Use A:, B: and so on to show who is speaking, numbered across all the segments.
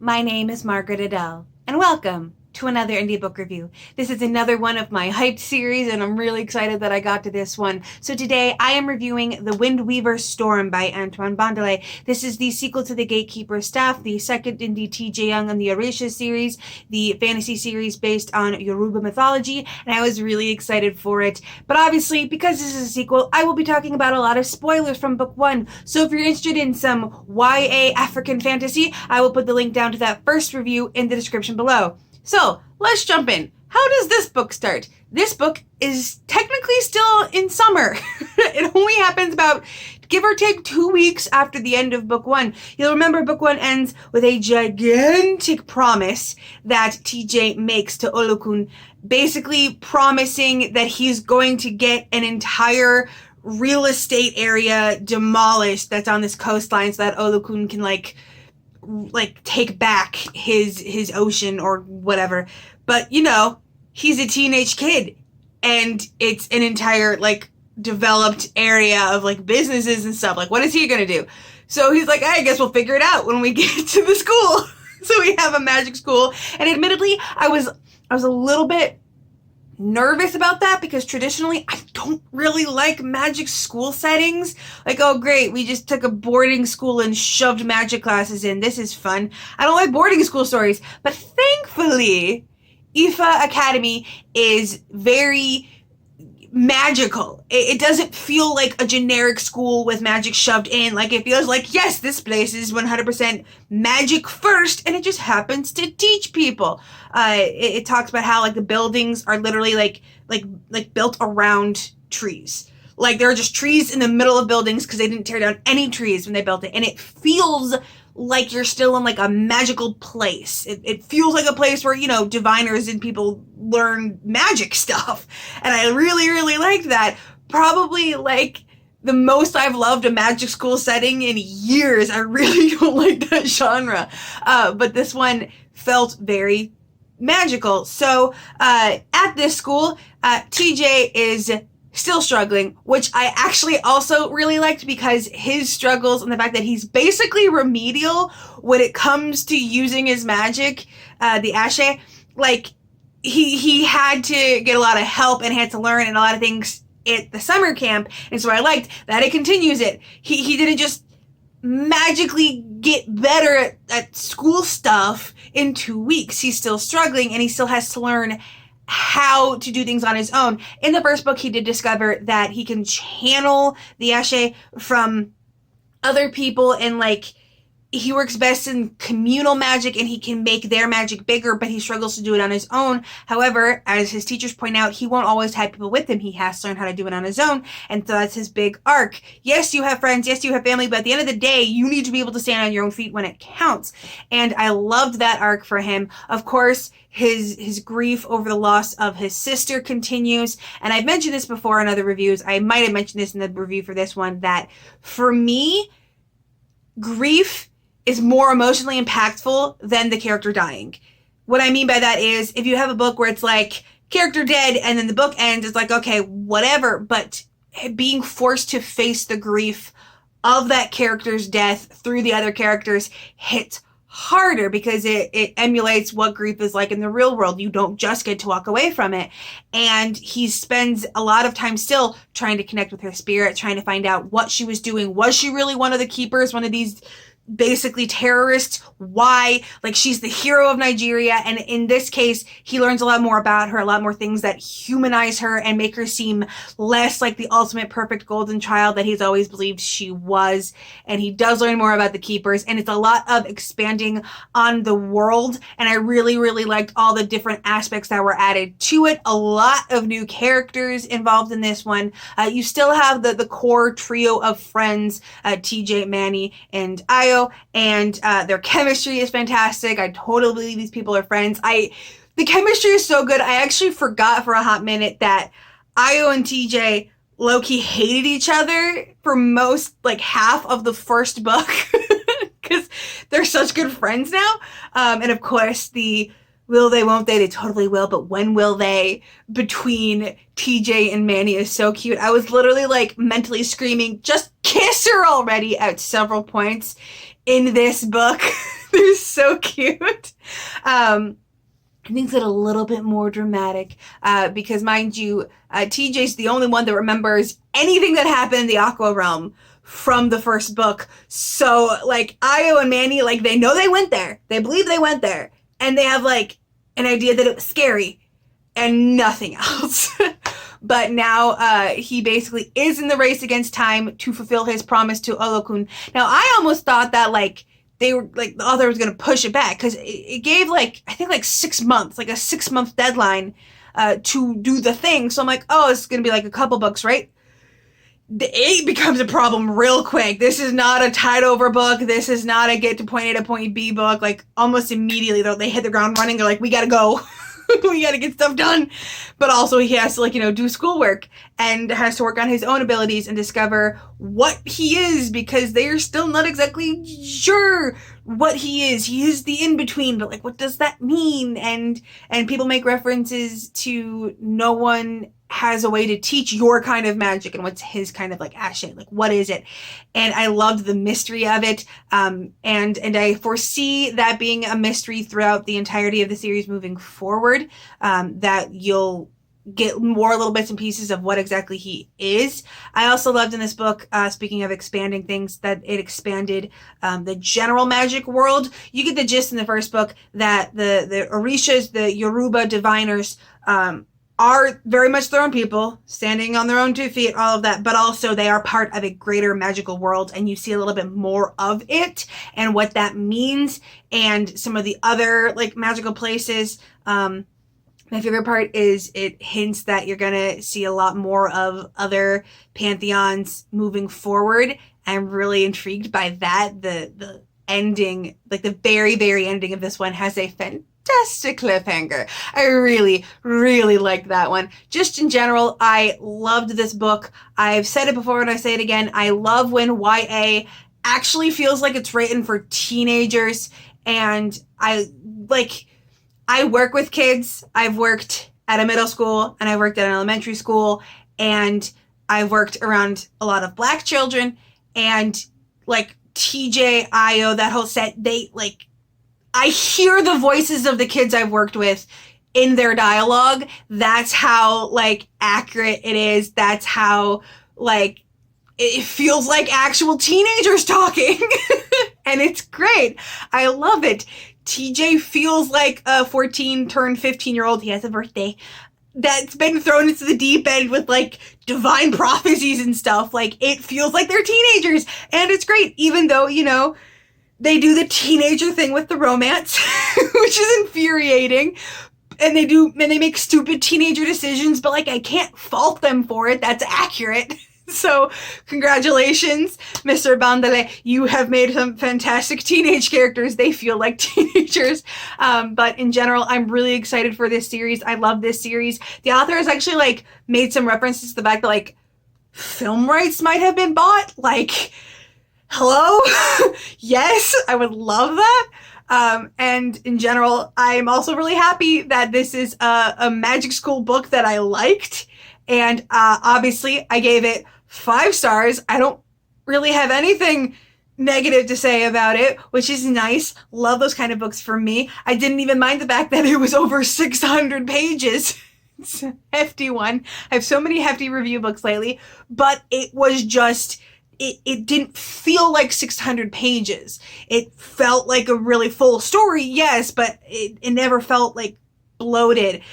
A: My name is Margaret Adele, and welcome to another indie book review. This is another one of my hyped series, and I'm really excited that I got to this one. So today I am reviewing The Windweaver Storm by Antoine Bandele. This is the sequel to The Gatekeeper's Staff, the second in the T.J. Young and the Auretia series, the fantasy series based on Yoruba mythology, and I was really excited for it. But obviously, because this is a sequel, I will be talking about a lot of spoilers from book one. So if you're interested in some YA African fantasy, I will put the link down to that first review in the description below. So, let's jump in. How does this book start? This book is technically still in summer. It only happens about, give or take, 2 weeks after the end of book one. You'll remember book one ends with a gigantic promise that TJ makes to Olokun, basically promising that he's going to get an entire real estate area demolished that's on this coastline so that Olokun can take back his ocean or whatever. But you know, he's a teenage kid and it's an entire developed area of businesses and stuff. What is he gonna do? So he's like, I guess we'll figure it out when we get to the school. So we have a magic school, and admittedly I was a little bit nervous about that because traditionally I don't really like magic school settings. Oh great, we just took a boarding school and shoved magic classes in. This is fun. I don't like boarding school stories. But thankfully, Ifa Academy is very magical. It doesn't feel like a generic school with magic shoved in. It feels like, yes, this place is 100% magic first, and it just happens to teach people. It talks about how the buildings are literally built around trees. There are just trees in the middle of buildings because they didn't tear down any trees when they built it, and it feels like you're still in a magical place. It feels like a place where, diviners and people learn magic stuff. And I really, really liked that. Probably the most I've loved a magic school setting in years. I really don't like that genre. But this one felt very magical. So at this school, TJ is still struggling, which I actually also really liked because his struggles and the fact that he's basically remedial when it comes to using his magic, the Ashe, he had to get a lot of help and had to learn and a lot of things at the summer camp, and so I liked that it continues it. He didn't just magically get better at school stuff in 2 weeks. He's still struggling and he still has to learn how to do things on his own. In the first book, he did discover that he can channel the Ashe from other people, and he works best in communal magic and he can make their magic bigger, but he struggles to do it on his own. However, as his teachers point out, he won't always have people with him. He has to learn how to do it on his own, and so that's his big arc. Yes, you have friends, yes, you have family, but at the end of the day, you need to be able to stand on your own feet when it counts. And I loved that arc for him. Of course, his grief over the loss of his sister continues, and I've mentioned this before in other reviews. I might have mentioned this in the review for this one, that for me, grief is more emotionally impactful than the character dying. What I mean by that is, if you have a book where it's character dead and then the book ends, it's okay, whatever, but being forced to face the grief of that character's death through the other characters hits harder because it emulates what grief is like in the real world. You don't just get to walk away from it. And he spends a lot of time still trying to connect with her spirit, trying to find out what she was doing. Was she really one of the keepers, one of these basically terrorists? Why? She's the hero of Nigeria, and in this case he learns a lot more about her, a lot more things that humanize her and make her seem less like the ultimate perfect golden child that he's always believed she was. And he does learn more about the keepers, and it's a lot of expanding on the world, and I really, really liked all the different aspects that were added to it. A lot of new characters involved in this one. You still have the core trio of friends, TJ, Manny, and Ayo, and their chemistry is fantastic. I totally believe these people are friends. The chemistry is so good. I actually forgot for a hot minute that Ayo and TJ low-key hated each other for most, half of the first book because they're such good friends now. And of course, the will they, won't they totally will, but when will they between TJ and Manny is so cute. I was literally mentally screaming, just kiss her already at several points in this book. They're so cute. I think that a little bit more dramatic because, mind you, TJ's the only one that remembers anything that happened in the Aqua Realm from the first book. So, like, Io and Manny, like, they know they went there. They believe they went there. And they have, like, an idea that it was scary and nothing else. But now he basically is in the race against time to fulfill his promise to Olokun. Now, I almost thought that, like, they were, like, the author was going to push it back because it gave, like, I think, like, 6 months, like a 6-month deadline to do the thing. So I'm like, oh, it's going to be, like, a couple books, right? It becomes a problem real quick. This is not a tide-over book. This is not a get to point A to point B book. Like, almost immediately, though, they hit the ground running. They're like, we got to go. We got to get stuff done. But also he has to, like, you know, do schoolwork and has to work on his own abilities and discover what he is because they're still not exactly sure what he is. He is the in-between, but, like, what does that mean? And people make references to no one has a way to teach your kind of magic and what's his kind of, like, shit, like, what is it? And I loved the mystery of it. And I foresee that being a mystery throughout the entirety of the series moving forward, that you'll get more little bits and pieces of what exactly he is. I also loved in this book, speaking of expanding things, that it expanded the general magic world. You get the gist in the first book that the Orishas, the Yoruba diviners, are very much their own people, standing on their own 2 feet, all of that, but also they are part of a greater magical world, and you see a little bit more of it and what that means, and some of the other, like, magical places. My favorite part is it hints that you're gonna see a lot more of other pantheons moving forward. I'm really intrigued by that. The ending, like the very, very ending of this one has a fantastic cliffhanger. I really, really liked that one. Just in general, I loved this book. I've said it before and I say it again. I love when YA actually feels like it's written for teenagers, and I work with kids. I've worked at a middle school and I worked at an elementary school, and I've worked around a lot of Black children, and, like, TJ, Io, that whole set, I hear the voices of the kids I've worked with in their dialogue. That's how, like, accurate it is. That's how, like, it feels like actual teenagers talking. And it's great. I love it. TJ feels like a 14 turned 15-year-old. He has a birthday that's been thrown into the deep end with, like, divine prophecies and stuff. Like, it feels like they're teenagers, and it's great, even though, you know, they do the teenager thing with the romance, which is infuriating, and they make stupid teenager decisions, but, like, I can't fault them for it. That's accurate. So, congratulations, Mr. Bandele. You have made some fantastic teenage characters. They feel like teenagers. But in general, I'm really excited for this series. I love this series. The author has actually, like, made some references to the fact that, like, film rights might have been bought. Like, hello? Yes, I would love that. And in general, I'm also really happy that this is a magic school book that I liked. And obviously, I gave it 5 stars. I don't really have anything negative to say about it, which is nice. Love those kind of books for me. I didn't even mind the fact that it was over 600 pages. It's a hefty one. I have so many hefty review books lately, but it was just, it didn't feel like 600 pages. It felt like a really full story, yes, but it never felt, like, bloated.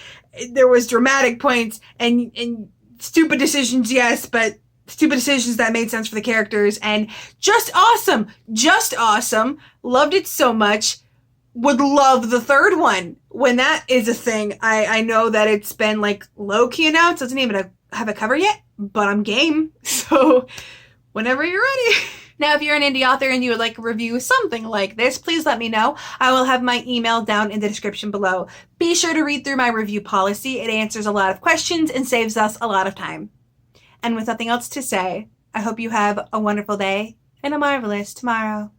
A: There was dramatic points and stupid decisions, yes, but stupid decisions that made sense for the characters, and just awesome. Just awesome. Loved it so much. Would love the 3rd one when that is a thing. I know that it's been, like, low-key announced. It doesn't even have a cover yet, but I'm game. So whenever you're ready. Now, if you're an indie author and you would like a review something like this, please let me know. I will have my email down in the description below. Be sure to read through my review policy. It answers a lot of questions and saves us a lot of time. And with nothing else to say, I hope you have a wonderful day and a marvelous tomorrow.